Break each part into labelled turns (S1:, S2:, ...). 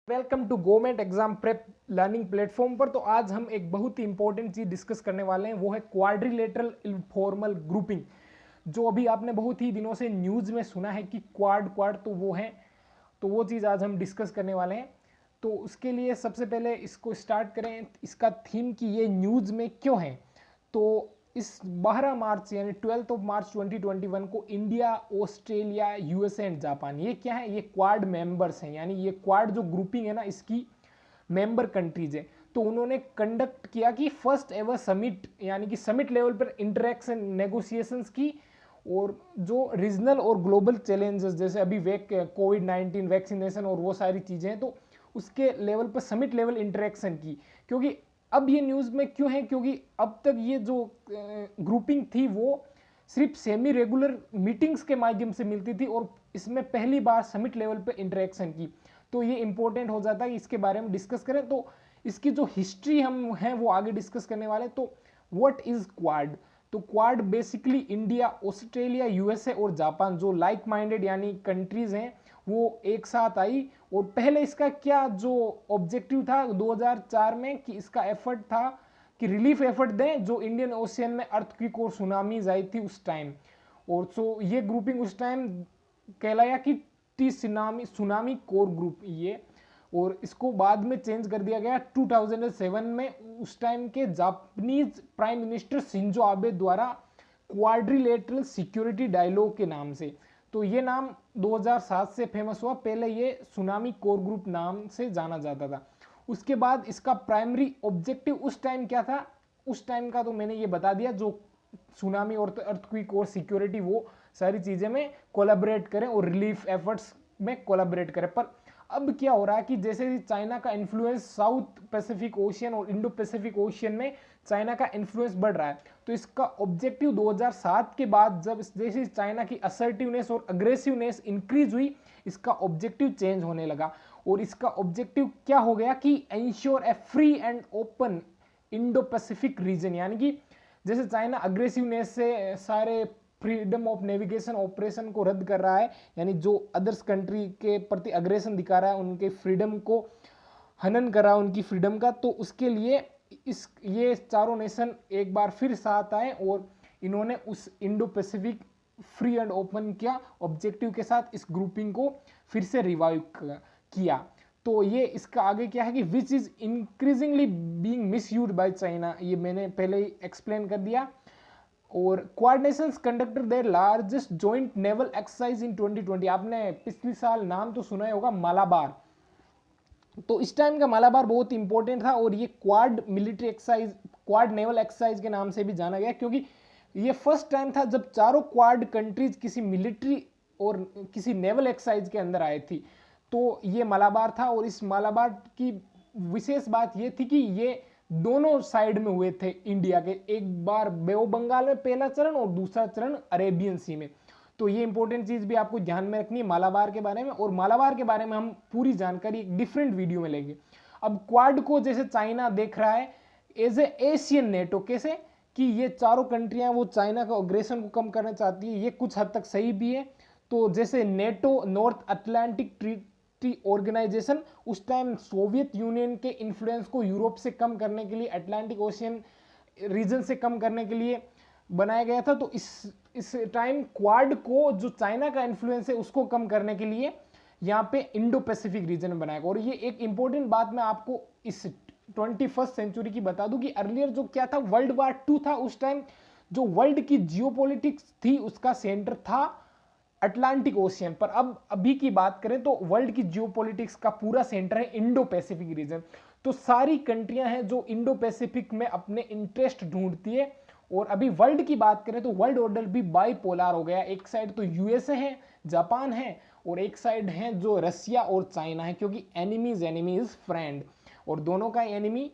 S1: Welcome to government exam prep learning platform पर। तो आज हम एक बहुत ही इंपॉर्टेंट चीज डिस्कस करने वाले हैं, वो है क्वाड्रिलेटरल इनफॉर्मल ग्रुपिंग। जो अभी आपने बहुत ही दिनों से न्यूज में सुना है कि क्वाड क्वाड तो वो है, तो वो चीज़ आज हम डिस्कस करने वाले हैं। तो उसके लिए सबसे पहले इसको स्टार्ट करें, इसका थीम कि ये न्यूज़ में क्यों है। तो इस 12 मार्च यानी 12 ऑफ मार्च 2021 को India, Australia, USA and Japan, ये क्या है, ये क्वाड मेंबर्स हैं, यानी ये क्वाड जो ग्रुपिंग है ना, इसकी मेंबर कंट्रीज है। तो उन्होंने कंडक्ट किया कि फर्स्ट एवर समिट, यानी कि समिट लेवल पर इंटरेक्शन नेगोशिएशंस की, और जो रीजनल और ग्लोबल चैलेंजेस जैसे अभी कोविड-19 वैक्सीनेशन और वो सारी चीज़ें हैं, तो उसके लेवल पर समिट लेवल इंटरेक्शन की। क्योंकि अब ये न्यूज़ में क्यों है, क्योंकि अब तक ये जो ग्रुपिंग थी वो सिर्फ सेमी रेगुलर मीटिंग्स के माध्यम से मिलती थी, और इसमें पहली बार समिट लेवल पे इंटरेक्शन की। तो ये इंपॉर्टेंट हो जाता है कि इसके बारे में डिस्कस करें। तो इसकी जो हिस्ट्री हम हैं वो आगे डिस्कस करने वाले। तो व्हाट इज क्वाड। तो quad basically India, Australia, USA और जापान, जो लाइक माइंडेड यानी कंट्रीज हैं, वो एक साथ आई। और पहले इसका क्या जो ऑब्जेक्टिव था 2004 में, कि इसका एफर्ट था कि रिलीफ एफर्ट दें जो इंडियन ओशियन में अर्थक्वेक और सुनामीज आई थी उस टाइम। और सो ये ग्रुपिंग उस टाइम कहलाया कि T tsunami tsunami core group ये। और इसको बाद में चेंज कर दिया गया 2007 में, उस टाइम के Japanese prime minister Shinzo Abe द्वारा क्वाड्रिलेटरल सिक्योरिटी डायलॉग के नाम से। तो ये नाम 2007 से फेमस हुआ, पहले ये सुनामी कोर ग्रुप नाम से जाना जाता था। उसके बाद इसका प्राइमरी ऑब्जेक्टिव उस टाइम क्या था, उस टाइम का तो मैंने ये बता दिया, जो सुनामी और अर्थक्वेक और सिक्योरिटी वो सारी चीज़ें में कोलैबोरेट करें और रिलीफ एफर्ट्स में कोलैबोरेट करें। पर अब क्या हो रहा है कि जैसे चाइना का इन्फ्लुएंस साउथ पैसिफिक ओशियन और इंडो पैसिफिक ओशियन में चाइना का इन्फ्लुएंस बढ़ रहा है, तो इसका ऑब्जेक्टिव 2007 के बाद जब जैसे चाइना की असर्टिवनेस और अग्रेसिवनेस इंक्रीज हुई, इसका ऑब्जेक्टिव चेंज होने लगा। और इसका ऑब्जेक्टिव क्या हो गया कि ensure A free and open Indo Pacific region, यानी कि जैसे चाइना अग्रेसिवनेस से सारे फ्रीडम ऑफ नेविगेशन ऑपरेशन को रद्द कर रहा है, यानी जो अदर्स कंट्री के प्रति अग्रेशन दिखा रहा है, उनके फ्रीडम को हनन कर रहा है उनकी फ्रीडम का, तो उसके लिए ये चारों नेशन एक बार फिर साथ आए और इन्होंने उस Indo Pacific free and open किया ऑब्जेक्टिव के साथ इस ग्रुपिंग को फिर से रिवाइव किया। तो ये इसका आगे क्या है कि which is increasingly being misused by China, ये मैंने पहले ही एक्सप्लेन कर दिया। और Quad nations conducted their largest joint naval exercise in 2020। आपने पिछले साल नाम तो सुना ही होगा, मालाबार। तो इस टाइम का मालाबार बहुत इंपॉर्टेंट था, और ये quad military exercise, quad naval exercise के नाम से भी जाना गया, क्योंकि ये फर्स्ट टाइम था जब चारों क्वाड कंट्रीज किसी मिलिट्री और किसी नेवल एक्सरसाइज के अंदर आए थी। तो ये मालाबार था, और इस मालाबार की विशेष बात ये थी कि ये दोनों साइड में हुए थे इंडिया के, एक बार बे ऑफ बंगाल में पहला चरण और दूसरा चरण अरेबियन सी में। तो ये इंपॉर्टेंट चीज भी आपको ध्यान में रखनी है मालाबार के बारे में, और मालाबार के बारे में हम पूरी जानकारी एक डिफरेंट वीडियो में लेंगे। अब क्वाड को जैसे चाइना देख रहा है एज ए एशियन नेटो, कैसे कि ये चारों कंट्रियां वो चाइना का अग्रेशन को कम करना चाहती है, ये कुछ हद तक सही भी है। तो जैसे NATO North Atlantic Treaty Organization, उस टाइम सोवियत यूनियन के इन्फ्लुएंस को यूरोप से कम करने के लिए, अटलांटिक ओशियन रीजन से कम करने के लिए बनाया गया था। तो इस टाइम क्वाड को जो चाइना का इन्फ्लुएंस है उसको कम करने के लिए यहाँ पे इंडो पैसिफिक रीजन में बनाया गया। और ये एक इंपॉर्टेंट बात मैं आपको इस 21st सेंचुरी की बता दूं कि अर्लियर जो क्या था, वर्ल्ड वार 2 था, उस टाइम जो वर्ल्ड की जियोपॉलिटिक्स थी उसका सेंटर था अटलांटिक ओशियन। पर अब अभी की बात करें तो वर्ल्ड की जियोपॉलिटिक्स का पूरा सेंटर है इंडो पैसिफिक रीजन। तो सारी कंट्रियां हैं जो इंडो पैसिफिक में अपने इंटरेस्ट ढूंढती है। और अभी वर्ल्ड की बात करें तो वर्ल्ड ऑर्डर भी बाइपोलर हो गया, एक साइड तो यूएसए है, जापान है, और एक साइड है जो रसिया और चाइना है, क्योंकि एनिमी इज फ्रेंड, और दोनों का एनिमी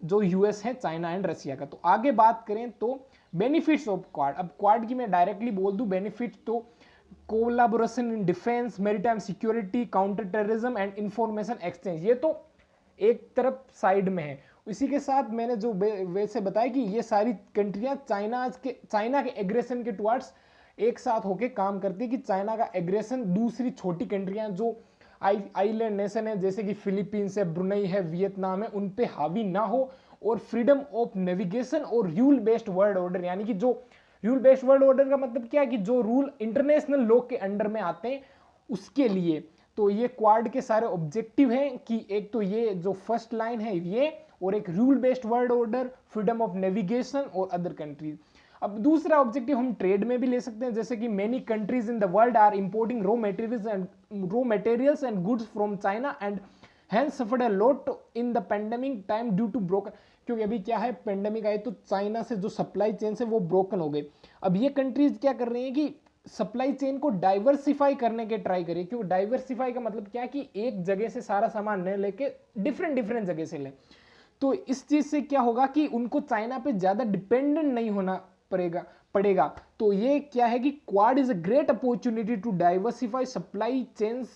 S1: जो यूएस है चाइना एंड रसिया का। तो आगे बात करें तो बेनिफिट्स ऑफ क्वाड। अब क्वाड की मैं डायरेक्टली बोल दूं बेनिफिट, तो collaboration in defence, maritime security, counter terrorism and information exchange, ये तो एक तरफ साइड में है। इसी के साथ मैंने जो वैसे बताया कि ये सारी कंट्रियां चाइना के एग्रेशन के टुवर्ड्स एक साथ होकर काम करती है, कि चाइना का एग्रेशन दूसरी छोटी कंट्रियां जो आइलैंड नेशन है जैसे कि फिलीपींस है, ब्रुनई है, वियतनाम है, उन पे हावी ना हो, और फ्रीडम ऑफ नेविगेशन और रूल बेस्ड वर्ल्ड ऑर्डर, यानी कि जो रूल बेस्ड वर्ल्ड ऑर्डर का मतलब क्या है कि जो रूल इंटरनेशनल लॉ के अंडर में आते हैं उसके लिए। तो ये क्वाड के सारे ऑब्जेक्टिव हैं कि एक तो ये जो फर्स्ट लाइन है ये, और एक rule based world order, freedom of navigation और अदर कंट्रीज। अब दूसरा ऑब्जेक्टिव हम ट्रेड में भी ले सकते हैं, जैसे कि many countries in the world are importing raw materials and goods from China and has suffered a lot in the pandemic time due to broken, क्योंकि अभी क्या है पेंडेमिक आई तो चाइना से जो सप्लाई चेन है वो ब्रोकन हो गई। अब ये कंट्रीज क्या कर रही हैं कि सप्लाई चेन को डाइवर्सिफाई करने के ट्राई करिए, क्योंकि डाइवर्सिफाई का मतलब क्या है कि एक जगह से सारा सामान न लेके डिफरेंट डिफरेंट जगह से ले। तो इस चीज से क्या होगा कि उनको चाइना पे ज्यादा डिपेंडेंट नहीं होना पड़ेगा। तो ये क्या है कि Quad is a great opportunity to diversify supply chains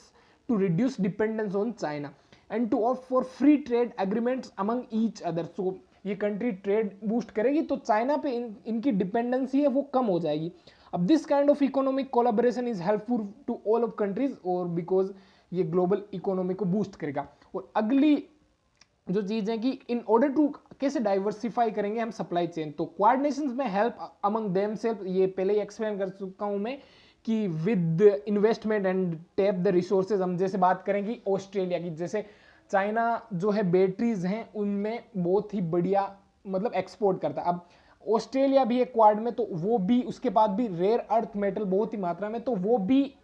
S1: to reduce dependence on China and to opt for free trade agreements among each other. So ये कंट्री ट्रेड बूस्ट करेगी तो चाइना पे इनकी डिपेंडेंसी है वो कम हो जाएगी। अब this kind of economic collaboration is helpful to all of countries, और बिकॉज ये ग्लोबल इकोनॉमी को बूस्ट करेगा। और अगली जो चीज है कि इन ऑर्डर टू कैसे डाइवर्सिफाई करेंगे हम सप्लाई चेन, तो क्वाड नेशंस में हेल्प अमंग देम सेल्फ, ये पहले ही एक्सप्लेन कर चुका हूं मैं कि with investment and tap the resources. हम जैसे बात करेंगे ऑस्ट्रेलिया की, जैसे चाइना जो है बैटरीज हैं उनमें बहुत ही बढ़िया मतलब एक्सपोर्ट करता है। अब ऑस्ट्रेलिया भी एक क्वाड में, तो वो भी उसके बाद भी रेयर अर्थ मेटल बहुत ही मात्रा में, तो वो भी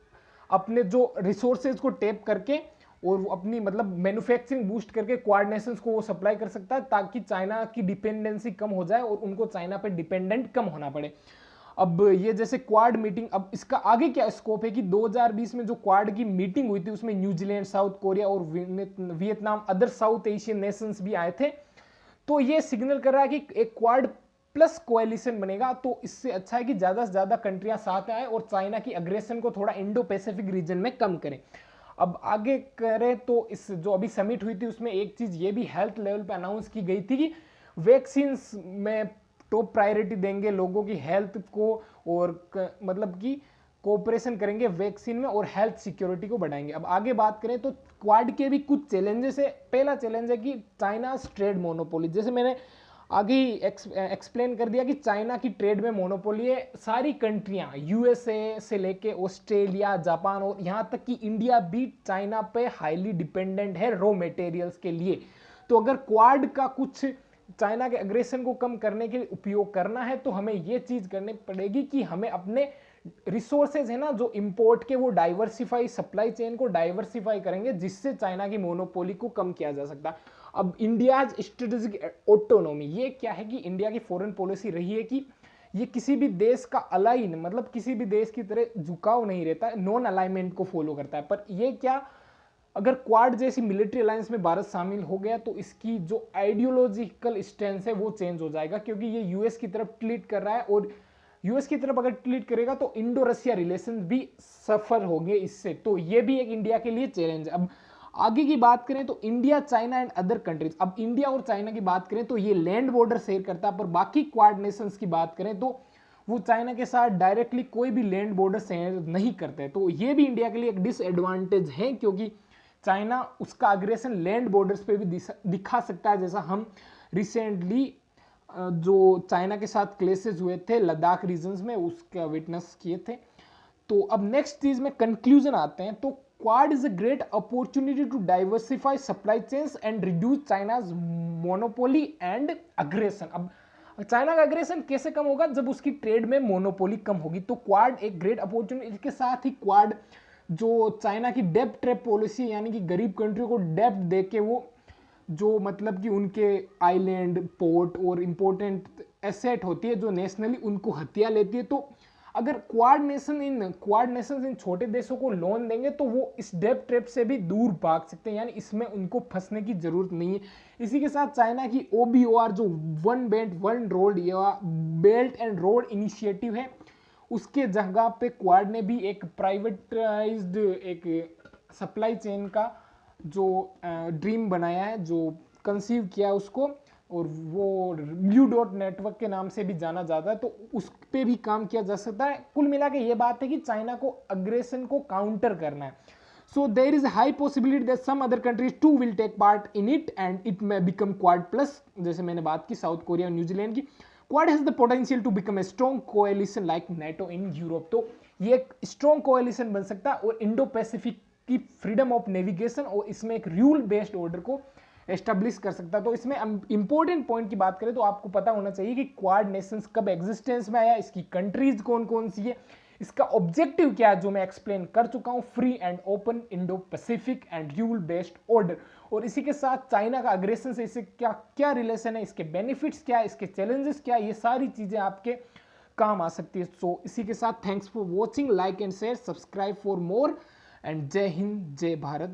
S1: अपने जो रिसोर्सेज को टैप करके और वो अपनी मतलब मैन्युफैक्चरिंग बूस्ट करके क्वाड नेशंस को वो सप्लाई कर सकता है, ताकि चाइना की डिपेंडेंसी कम हो जाए और उनको चाइना पे डिपेंडेंट कम होना पड़े। अब ये जैसे क्वाड मीटिंग, अब इसका आगे क्या स्कोप है कि 2020 में जो क्वाड की मीटिंग हुई थी उसमें न्यूजीलैंड, साउथ कोरिया और Vietnam, other south Asian Nations भी आए थे। तो ये सिग्नल कर रहा है कि एक क्वाड प्लस कोएलिशन बनेगा, तो इससे अच्छा है कि ज्यादा से ज्यादा कंट्रियां साथ आए और चाइना की अग्रेशन को थोड़ा इंडो पैसिफिक रीजन में कम करें। अब आगे करें तो इस जो अभी समिट हुई थी उसमें एक चीज ये भी हेल्थ लेवल पे अनाउंस की गई थी कि वैक्सीन में टॉप प्रायोरिटी देंगे लोगों की हेल्थ को, और मतलब कि कोऑपरेशन करेंगे वैक्सीन में और हेल्थ सिक्योरिटी को बढ़ाएंगे। अब आगे बात करें तो क्वाड के भी कुछ चैलेंजेस है। पहला चैलेंज है कि चाइना ट्रेड मोनोपोली, जैसे मैंने आगे ही एक्सप्लेन कर दिया कि चाइना की ट्रेड में मोनोपोली है। सारी कंट्रियां यूएसए से लेके ऑस्ट्रेलिया, जापान और यहाँ तक कि इंडिया भी चाइना पे हाईली डिपेंडेंट है रॉ मटेरियल्स के लिए। तो अगर क्वाड का कुछ चाइना के अग्रेशन को कम करने के लिए उपयोग करना है तो हमें ये चीज करनी पड़ेगी कि हमें अपने रिसोर्सेज है ना जो इंपोर्ट के, वो डाइवर्सिफाई, सप्लाई चेन को डाइवर्सिफाई करेंगे जिससे चाइना की मोनोपोली को कम किया जा सकता है। अब इंडिया स्ट्रेटेजिक ऑटोनॉमी, ये क्या है कि इंडिया की फॉरेन पॉलिसी रही है कि ये किसी भी देश का अलाइन, मतलब किसी भी देश की तरह झुकाव नहीं रहता है, नॉन अलाइनमेंट को फॉलो करता है। पर ये क्या, अगर क्वाड जैसी मिलिट्री अलायंस में भारत शामिल हो गया तो इसकी जो आइडियोलॉजिकल स्टैंस है वो चेंज हो जाएगा, क्योंकि ये यूएस की तरफ ट्लीट कर रहा है, और यूएस की तरफ अगर ट्लीट करेगा तो इंडो रशिया रिलेशन भी सफर होंगे इससे। तो ये भी एक इंडिया के लिए चैलेंज है। अब आगे की बात करें तो India, China and other countries. अब इंडिया और चाइना की बात करें तो ये लैंड बॉर्डर शेयर करता है, पर बाकी क्वाड नेशंस की बात करें तो वो चाइना के साथ डायरेक्टली कोई भी लैंड बॉर्डर शेयर नहीं करते। तो ये भी इंडिया के लिए एक डिसएडवांटेज है, क्योंकि चाइना उसका अग्रेशन लैंड बॉर्डर्स पे भी दिखा सकता है, जैसा हम रिसेंटली जो चाइना के साथ क्लेसेस हुए थे लद्दाख रीजन्स में उसका विटनेस किए थे। तो अब नेक्स्ट चीज में कंक्लूजन आते हैं, तो Quad is a great opportunity to diversify supply chains and reduce China's monopoly and aggression. अब चाइना का अग्रेशन कैसे कम होगा, जब उसकी ट्रेड में मोनोपोली कम होगी। तो क्वाड एक ग्रेट अपॉर्चुनिटी, इसके साथ ही क्वाड जो चाइना की डेब्ट ट्रैप पॉलिसी, यानी कि गरीब कंट्री को डेब्ट दे के वो जो मतलब कि उनके आइलैंड, पोर्ट और इंपॉर्टेंट एसेट होती है जो नेशनली, उनको हथिया लेती है। तो अगर क्वाड नेशन इन छोटे देशों को लोन देंगे तो वो इस डेब्ट ट्रैप से भी दूर भाग सकते हैं, यानी इसमें उनको फंसने की जरूरत नहीं है। इसी के साथ चाइना की OBOR जो वन बेल्ट वन रोड या बेल्ट एंड रोड इनिशिएटिव है, उसके जगह पे क्वाड ने भी एक प्राइवेटाइज्ड एक सप्लाई चेन का जो ड्रीम बनाया है, जो कंसीव किया उसको, और वो ब्लू डॉट नेटवर्क के नाम से भी जाना जाता है। तो उस पे भी काम किया जा सकता है। कुल मिला के ये बात है कि चाइना को अग्रेशन को काउंटर करना है। So there is a high possibility that some other countries too will take part in it and it may become Quad plus. जैसे मैंने बात की साउथ कोरिया और न्यूजीलैंड की. Quad has the potential to become a strong coalition like NATO in Europe. तो ये एक strong coalition बन सकता है और इंडो पैसिफिक की फ्रीडम ऑफ नेविगेशन और इसमें एक रूल बेस्ड ऑर्डर को एस्टेब्लिश कर सकता है. तो इसमें इंपॉर्टेंट पॉइंट की बात करें तो आपको पता होना चाहिए कि क्वाड नेशंस कब एग्जिस्टेंस में आया, इसकी कंट्रीज कौन कौन सी है, इसका ऑब्जेक्टिव क्या है जो मैं एक्सप्लेन कर चुका हूं, free and open Indo Pacific and rule based order. और इसी के साथ चाइना का अग्रेशन से इससे क्या क्या रिलेशन है, इसके बेनिफिट्स क्या है, इसके चैलेंजेस क्या है, ये सारी चीजें आपके काम आ सकती है. सो इसी के साथ thanks for watching, like and share, subscribe for more and जय हिंद जय भारत.